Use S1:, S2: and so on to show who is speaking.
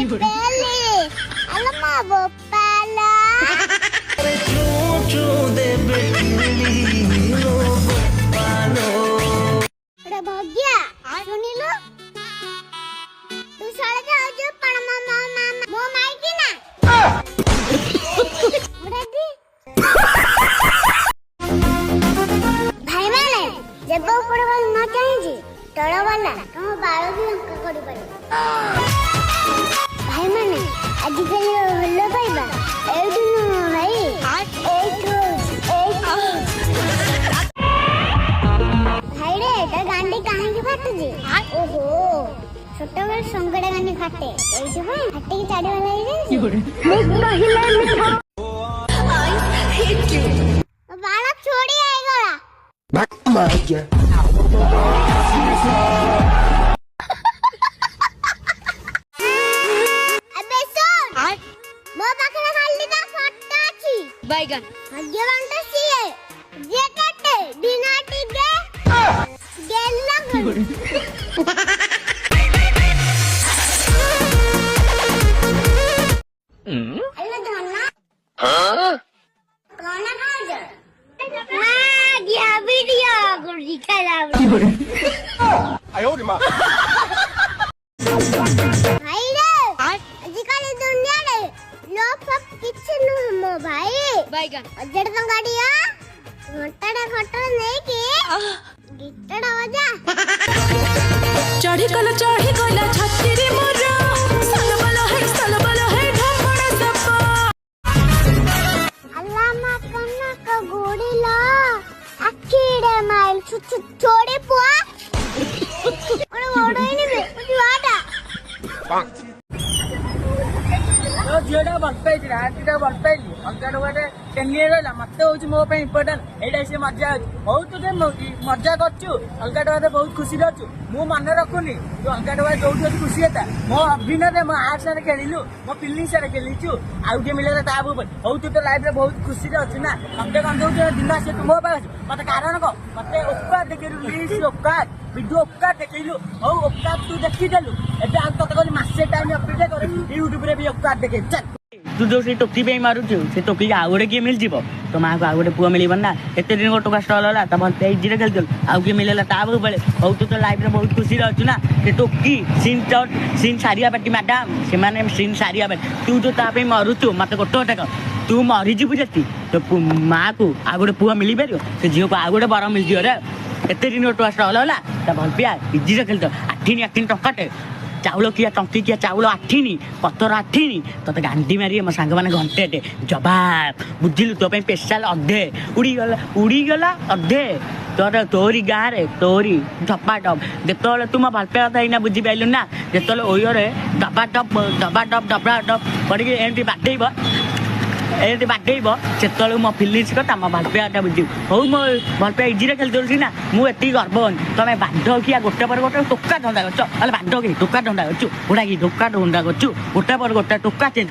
S1: Alamak bopala. Udah bahagia? Suni lu? Tu salah aja pada mama mau main kina? Udah di. भाई मैंने जब ऊपर वाला ना चाहिए तड़ा वाला तुम बालों भी हमका करी पड़े भाई मैंने आजकल हल्ला भाई बा एक दिन भाई एक भाई रे तो गांडी कहाँ की फाटे जी ओहो छोटा वाला संगड़ा गांडी फाटे एक जो भाई फाटे की चाड़ी वाला ही रे बाला छोड़ी आएगा
S2: मर गया
S1: अबे सुन मो पाखरे खाली ना फट्टा छी
S3: बैगन
S1: भाग्यवान तो सी है जे कटे डिनाटी गे गेल लगन अल्लाह धन्ना हां खाना खा जा मां गया वीडियो गुरजी खेला
S2: आयो रे मां
S1: भाई रे आजकल दुनिया रे लोग सब किछ नु मो भाई
S3: बैगन
S1: अजड़ तो गाड़िया घंटाड़ा खटर नहीं की गिट्टड़ा बजा
S4: चढ़ी कल छाती रे मोरा सलबल है ढमड़ा सपा
S1: अल्लाह मा कन्ना का गोड़ी ला अकीड़े माइल छोड़े पुआ और ओड़ो ही नहीं मुझे वादा
S5: तो झीटा भल पाई आंटीटा भल पाइली अलगा डुआटे टेंगे रहा मत हूँ मो इम्पोर्टाट यहाँ सी मजा हूँ तू मजा करचु अलगा डुआटे बहुत खुशी अच्छु मु मन रखुनी तू अलगा डुआ जो खुशी था मो अभिनय मो आर्ट सारे खेलु मो फिल्म सारे खेलीचु आउ किए मिले ता हूँ तू तो लाइफ बहुत खुशी अच्छु ना मत कौन दिन आस तू मो पास मत कारण कह मत ओकात देखिलु ओकात वीडियो ओकात देखिलु हौ ओकात तू देखीदेलु एबे आ तते कहली मासे टाइम अपेक्षा कर यूट्यूब रे भी ओकात देखे चल तू जो से टोकी पे मारुछु से टोकी आ गोटे किए मिल जीवो तो मां को आ गोटे पुआ मिलिबन ना एते दिन को टोका स्टॉल होला त भल पे जीरे खेल आउ के मिलेला ता बेले हौ तू तो लाइफ रे बहुत खुशी रहछु ना से टोकी सीन सारिया पाटी मैडम से माने सीन सारिया पाटी तू जो ता पे मारुछु मते गोटे गोटे कह तू मरी जीवु जति तो मां को आ गोटे पुआ मिली परियो से झियो को आ गोटे बर मिल जियो रे एते दिन को टोका स्टॉल होला त भल पे जीरे खेल आठिन टकाटे चाउल किया टंकी किया चाउल आठिनी पतर आठिनी तते गांडी मारी मो सांग माने घंटे जवाब बुझिलु तो पे स्पेशल अधे उड़ीगला अधे तोरी गाँ रे तोरी धपा टप जेतले तुम भल पाया था इना बुझी पाइलु ना जेतले ओयो रे धपा टप पड़ी एमती बाटेब से मो फिलिंग्स कथा मो भल पाया बुझी हूँ मो भल पाया इजी खेल दौर ना मुझे गर्व हूँ तुम बांध किया गोटे पर गोटे टोका धंदा कर बांध कि टोका धंदा कर गोटा कि टोका धंदा कर गोटे पर गोटे टोका चेंज